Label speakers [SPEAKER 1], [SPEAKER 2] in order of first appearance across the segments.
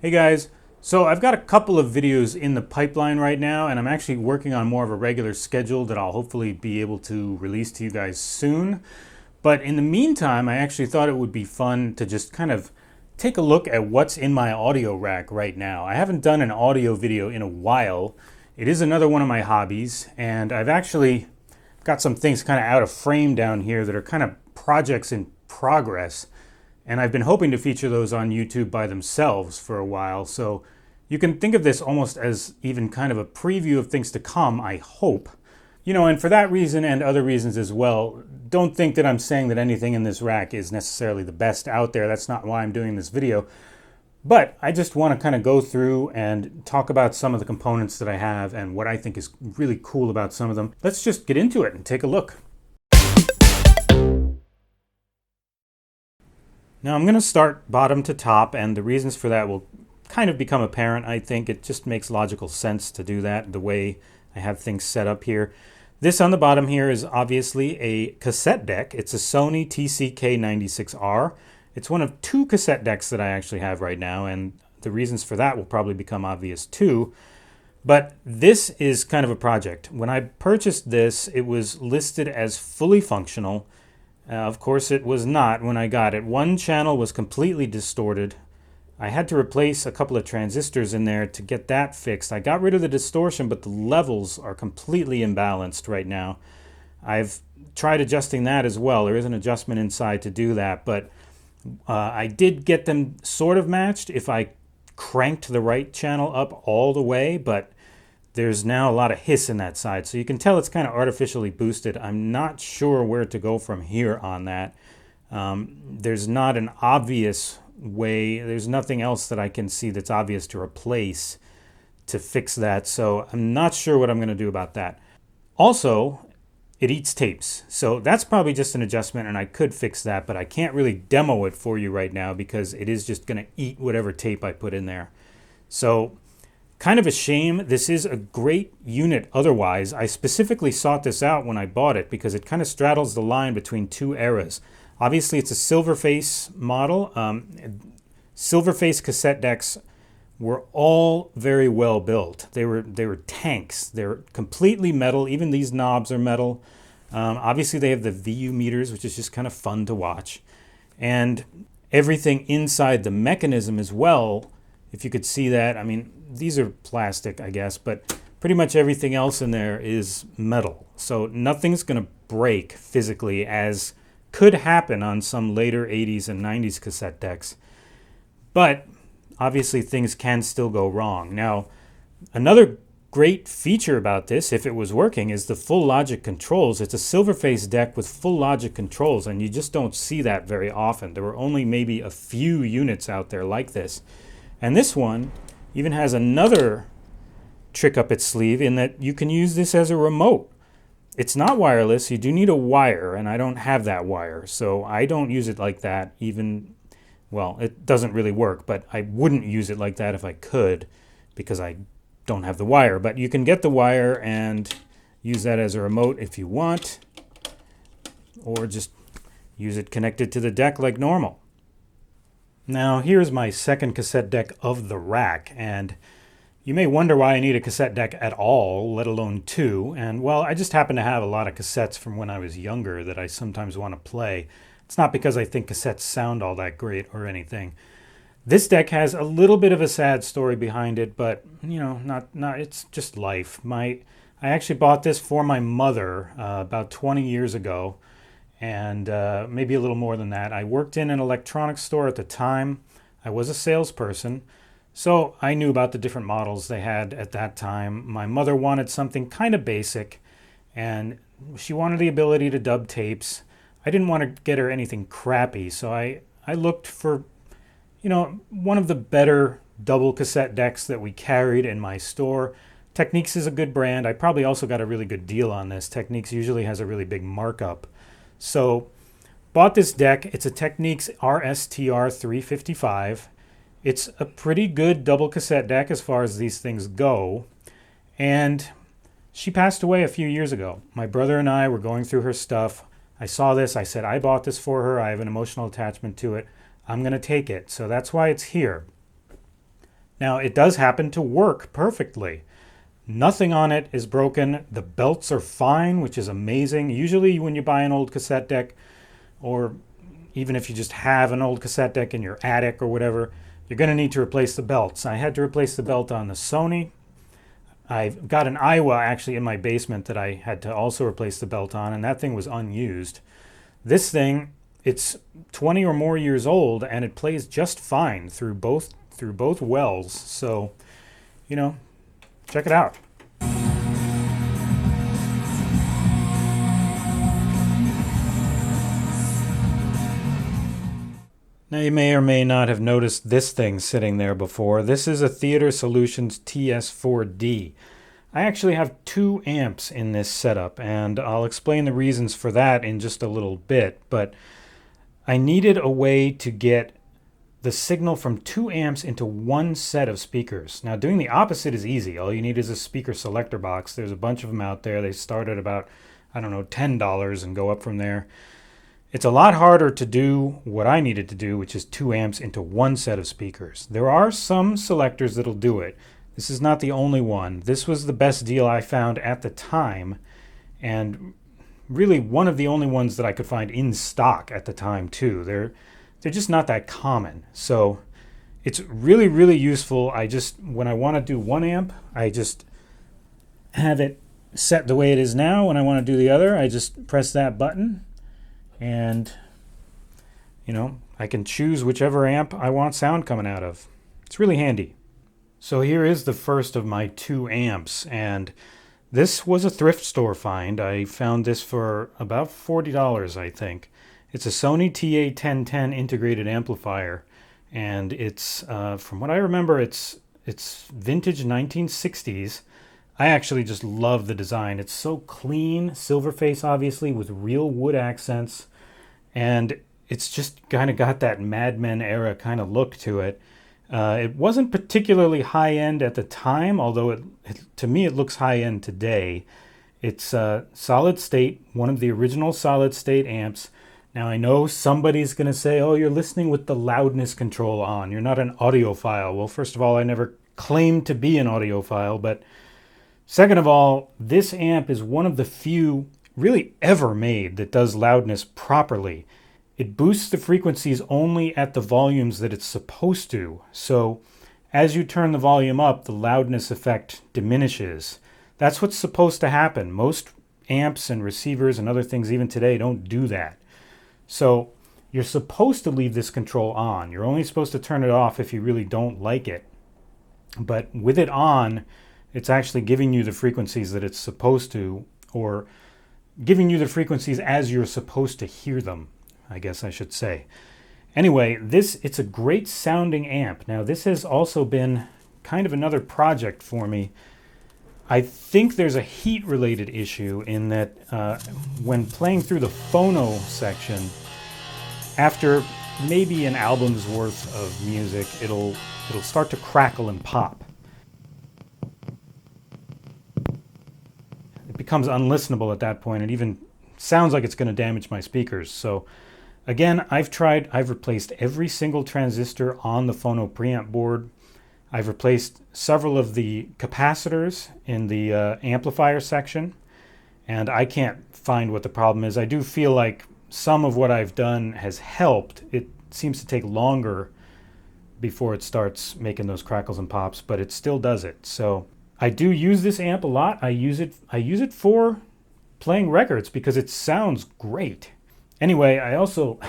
[SPEAKER 1] Hey guys, so I've got a couple of videos in the pipeline right now, and I'm actually working on more of a regular schedule that I'll hopefully be able to release to you guys soon. But in the meantime, I actually thought it would be fun to just kind of take a look at what's in my audio rack right now. I haven't done an audio video in a while. It is another one of my hobbies, and I've actually got some things kind of out of frame down here that are kind of projects in progress. And I've been hoping to feature those on YouTube by themselves for a while. So you can think of this almost as even kind of a preview of things to come, I hope. And for that reason and other reasons as well, don't think that I'm saying that anything in this rack is necessarily the best out there. That's not why I'm doing this video. But I just want to kind of go through and talk about some of the components that I have and what I think is really cool about some of them. Let's just get into it and take a look. Now I'm going to start bottom to top, and the reasons for that will kind of become apparent. I think it just makes logical sense to do that the way I have things set up here. This on the bottom here is obviously a cassette deck. It's a Sony TCK96R. It's one of two cassette decks that I actually have right now, and the reasons for that will probably become obvious too. But this is kind of a project. When I purchased this, it was listed as fully functional. Of course, it was not when I got it. One channel was completely distorted. I had to replace a couple of transistors in there to get that fixed. I got rid of the distortion, but the levels are completely imbalanced right now. I've tried adjusting that as well. There is an adjustment inside to do that, but I did get them sort of matched if I cranked the right channel up all the way, but there's now a lot of hiss in that side, so you can tell it's kind of artificially boosted. I'm not sure where to go from here on that. There's not an obvious way. There's nothing else that I can see that's obvious to replace to fix that, so I'm not sure what I'm going to do about that. Also, it eats tapes, so that's probably just an adjustment, and I could fix that, but I can't really demo it for you right now because it is just going to eat whatever tape I put in there. So kind of a shame. This is a great unit otherwise. I specifically sought this out when I bought it because it kind of straddles the line between two eras. Obviously, it's a Silverface model. Silverface cassette decks were all very well built. They were tanks. They're completely metal. Even these knobs are metal. Obviously, they have the VU meters, which is just kind of fun to watch. And everything inside the mechanism as well, if you could see that, I mean, these are plastic, I guess, but pretty much everything else in there is metal. So nothing's going to break physically, as could happen on some later 80s and 90s cassette decks. But obviously things can still go wrong. Now, another great feature about this, if it was working, is the full logic controls. It's a Silverface deck with full logic controls, and you just don't see that very often. There were only maybe a few units out there like this. And this one even has another trick up its sleeve in that you can use this as a remote. It's not wireless. You do need a wire, and I don't have that wire, so I don't use it like that. Well, it doesn't really work, but I wouldn't use it like that if I could because I don't have the wire. But you can get the wire and use that as a remote if you want, or just use it connected to the deck like normal. Now, here's my second cassette deck of the rack, and you may wonder why I need a cassette deck at all, let alone two. And, well, I just happen to have a lot of cassettes from when I was younger that I sometimes want to play. It's not because I think cassettes sound all that great or anything. This deck has a little bit of a sad story behind it, but, not it's just life. I actually bought this for my mother about 20 years ago. And maybe a little more than that. I worked in an electronics store at the time. I was a salesperson, so I knew about the different models they had at that time. My mother wanted something kind of basic, and she wanted the ability to dub tapes. I didn't want to get her anything crappy, so I looked for, one of the better double cassette decks that we carried in my store. Technics is a good brand. I probably also got a really good deal on this. Technics usually has a really big markup. So, bought this deck. It's a Technics RSTR 355. It's a pretty good double cassette deck as far as these things go. And she passed away a few years ago. My brother and I were going through her stuff. I saw this. I said, I bought this for her. I have an emotional attachment to it. I'm going to take it. So that's why it's here. Now, it does happen to work perfectly. Nothing on it is broken. The belts are fine, which is amazing. Usually when you buy an old cassette deck, or even if you just have an old cassette deck in your attic or whatever, you're going to need to replace the belts. I had to replace the belt on the Sony. I've got an Iowa actually in my basement that I had to also replace the belt on, and that thing was unused. This thing, it's 20 or more years old, and it plays just fine through both wells. So, you know, check it out. Now, you may or may not have noticed this thing sitting there before. This is a Theater Solutions TS4D. I actually have 2 amps in this setup, and I'll explain the reasons for that in just a little bit, but I needed a way to get the signal from 2 amps into one set of speakers. Now, doing the opposite is easy. All you need is a speaker selector box. There's a bunch of them out there. They start at about, I don't know, $10 and go up from there. It's a lot harder to do what I needed to do, which is 2 amps into one set of speakers. There are some selectors that'll do it. This is not the only one. This was the best deal I found at the time, and really one of the only ones that I could find in stock at the time too. They're just not that common. So it's really, really useful. When I want to do 1 amp, I just have it set the way it is now. When I want to do the other, I just press that button. And, you know, I can choose whichever amp I want sound coming out of. It's really handy. So here is the first of my 2 amps, and this was a thrift store find. I found this for about $40, I think. It's a Sony TA-1010 integrated amplifier, and it's, from what I remember, it's vintage 1960s. I actually just love the design. It's so clean, silver face obviously, with real wood accents. And it's just kind of got that Mad Men era kind of look to it. It wasn't particularly high-end at the time, although to me it looks high-end today. It's solid state, one of the original solid state amps. Now I know somebody's going to say, oh, you're listening with the loudness control on. You're not an audiophile. Well, first of all, I never claimed to be an audiophile, but second of all, this amp is one of the few really ever made that does loudness properly. It boosts the frequencies only at the volumes that it's supposed to. So as you turn the volume up, the loudness effect diminishes. That's what's supposed to happen. Most amps and receivers and other things even today don't do that. So you're supposed to leave this control on. You're only supposed to turn it off if you really don't like it. But with it on, it's actually giving you the frequencies that it's supposed to, or giving you the frequencies as you're supposed to hear them, I guess I should say. Anyway, it's a great sounding amp. Now, this has also been kind of another project for me. I think there's a heat-related issue in that when playing through the phono section, after maybe an album's worth of music, it'll start to crackle and pop. It becomes unlistenable at that point. It even sounds like it's going to damage my speakers. So again, I've replaced every single transistor on the Phono Preamp board. I've replaced several of the capacitors in the amplifier section, and I can't find what the problem is. I do feel like some of what I've done has helped. It seems to take longer before it starts making those crackles and pops, but it still does it. So I do use this amp a lot. I use it for playing records because it sounds great. Anyway, I also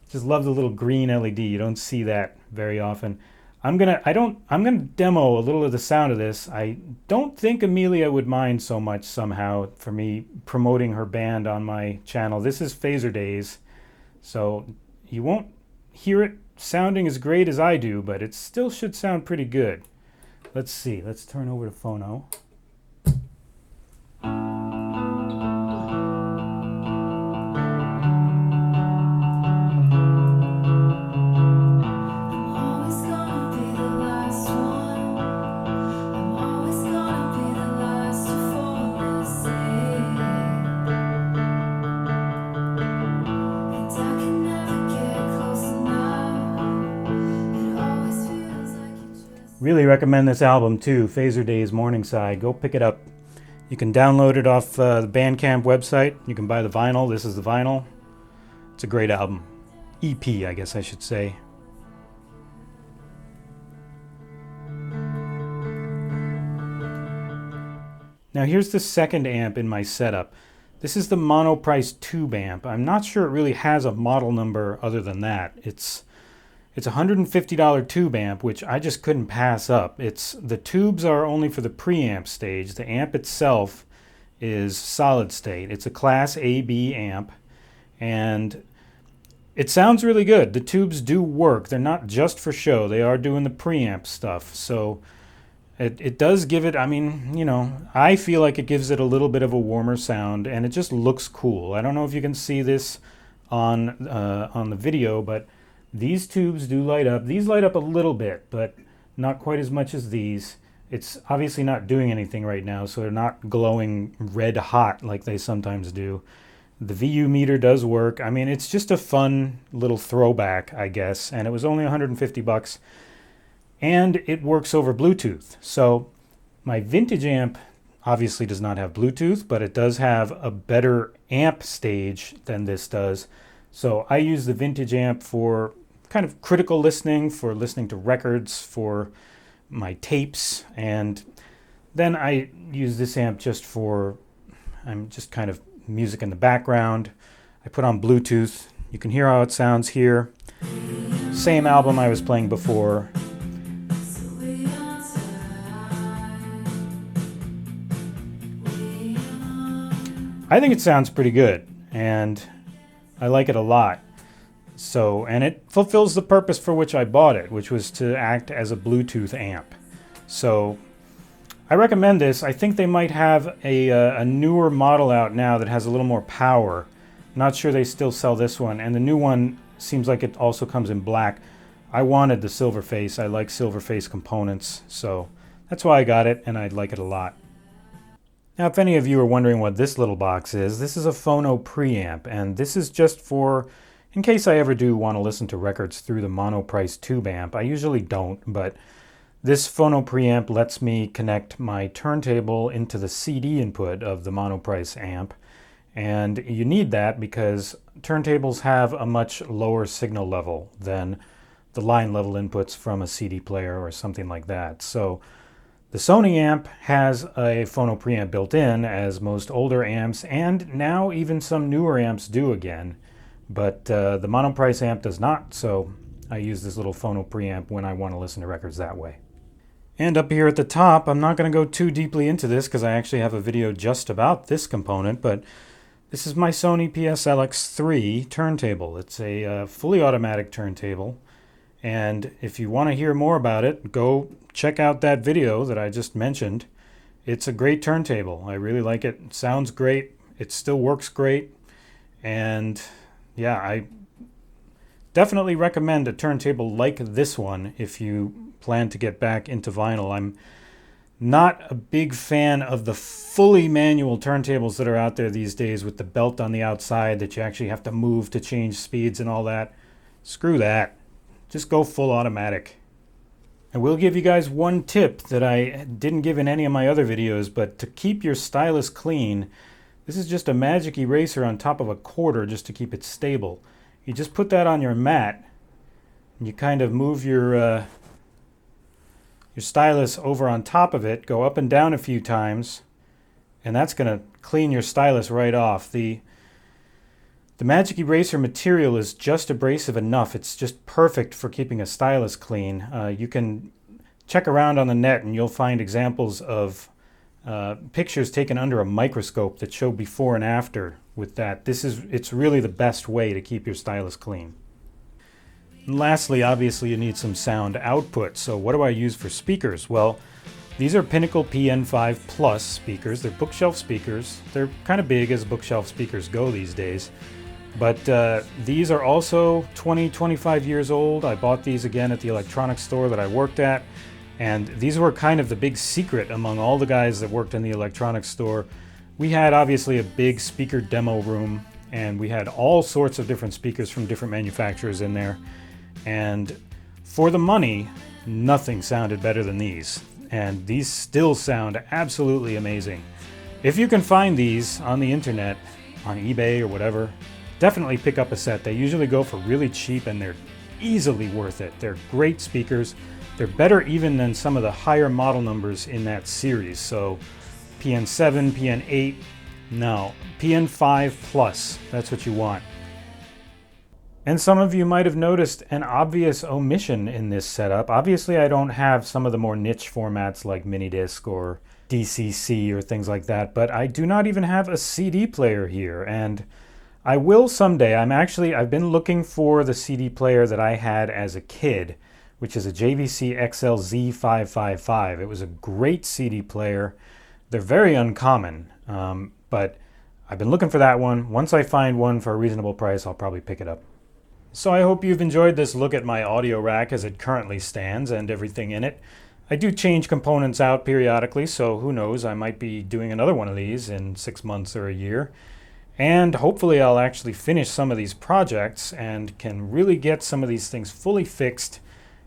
[SPEAKER 1] just love the little green LED. You don't see that very often. I'm gonna demo a little of the sound of this. I don't think Amelia would mind so much somehow for me promoting her band on my channel. This is Phaser Days, so you won't hear it sounding as great as I do, but it still should sound pretty good. Let's see. Let's turn over to Phono. Really recommend this album too, Phaser Days Morningside. Go pick it up. You can download it off the Bandcamp website. You can buy the vinyl. This is the vinyl. It's a great album. EP, I guess I should say. Now here's the second amp in my setup. This is the Monoprice tube amp. I'm not sure it really has a model number other than that. It's a $150 tube amp, which I just couldn't pass up. The tubes are only for the preamp stage. The amp itself is solid state. It's a Class AB amp, and it sounds really good. The tubes do work. They're not just for show. They are doing the preamp stuff. So it does give it, I mean, you know, I feel like it gives it a little bit of a warmer sound, and it just looks cool. I don't know if you can see this on the video, but these tubes do light up. These light up a little bit, but not quite as much as these. It's obviously not doing anything right now, so they're not glowing red hot like they sometimes do. The VU meter does work. I mean, it's just a fun little throwback, I guess, and it was only 150 bucks. And it works over Bluetooth. So my vintage amp obviously does not have Bluetooth, but it does have a better amp stage than this does. So I use the vintage amp for kind of critical listening, for listening to records, for my tapes, and then I use this amp just for, I'm just kind of music in the background. I put on Bluetooth. You can hear how it sounds here. Same album I was playing before. I think it sounds pretty good, and I like it a lot. So, and it fulfills the purpose for which I bought it, which was to act as a Bluetooth amp. So, I recommend this. I think they might have a newer model out now that has a little more power. Not sure they still sell this one, and the new one seems like it also comes in black. I wanted the silver face. I like silver face components, so that's why I got it, and I like it a lot. Now, if any of you are wondering what this little box is, this is a Phono Preamp, and this is just for, in case I ever do want to listen to records through the Monoprice tube amp. I usually don't, but this Phono Preamp lets me connect my turntable into the CD input of the Monoprice amp, and you need that because turntables have a much lower signal level than the line level inputs from a CD player or something like that. So the Sony amp has a Phono Preamp built in, as most older amps, and now even some newer amps do again. But the Monoprice amp does not, so I use this little Phono Preamp when I want to listen to records that way. And up here at the top, I'm not going to go too deeply into this because I actually have a video just about this component, but this is my Sony PSLX3 turntable. It's a fully automatic turntable. And if you want to hear more about it, go check out that video that I just mentioned. It's a great turntable. I really like it. It sounds great. It still works great. And yeah, I definitely recommend a turntable like this one if you plan to get back into vinyl. I'm not a big fan of the fully manual turntables that are out there these days with the belt on the outside that you actually have to move to change speeds and all that. Screw that. Just go full automatic. I will give you guys one tip that I didn't give in any of my other videos, but to keep your stylus clean, this is just a magic eraser on top of a quarter just to keep it stable. You just put that on your mat, and you kind of move your stylus over on top of it, go up and down a few times, and that's going to clean your stylus right off. The magic eraser material is just abrasive enough. It's just perfect for keeping a stylus clean. You can check around on the net and you'll find examples of pictures taken under a microscope that show before and after with that. It's really the best way to keep your stylus clean. And lastly, obviously you need some sound output. So what do I use for speakers? Well, these are Pinnacle PN5 Plus speakers. They're bookshelf speakers. They're kind of big as bookshelf speakers go these days. But these are also 25 years old. I bought these again at the electronics store that I worked at. And these were kind of the big secret among all the guys that worked in the electronics store. We had obviously a big speaker demo room, and we had all sorts of different speakers from different manufacturers in there. And for the money, nothing sounded better than these. And these still sound absolutely amazing. If you can find these on the internet, on eBay or whatever, definitely pick up a set. They usually go for really cheap and they're easily worth it. They're great speakers. They're better even than some of the higher model numbers in that series. So PN7, PN8, no, PN5 Plus, that's what you want. And some of you might have noticed an obvious omission in this setup. Obviously, I don't have some of the more niche formats like minidisc or DCC or things like that, but I do not even have a CD player here, and I will someday. I've been looking for the CD player that I had as a kid, which is a JVC XL Z555. It was a great CD player. They're very uncommon, but I've been looking for that one. Once I find one for a reasonable price, I'll probably pick it up. So I hope you've enjoyed this look at my audio rack as it currently stands and everything in it. I do change components out periodically, so who knows, I might be doing another one of these in 6 months or a year. And hopefully I'll actually finish some of these projects and can really get some of these things fully fixed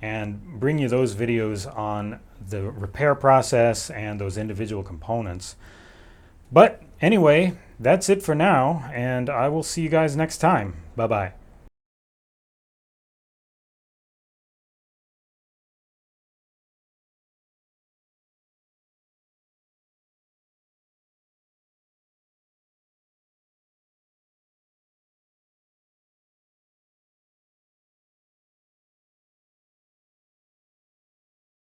[SPEAKER 1] and bring you those videos on the repair process and those individual components. But anyway, that's it for now, and I will see you guys next time. Bye-bye.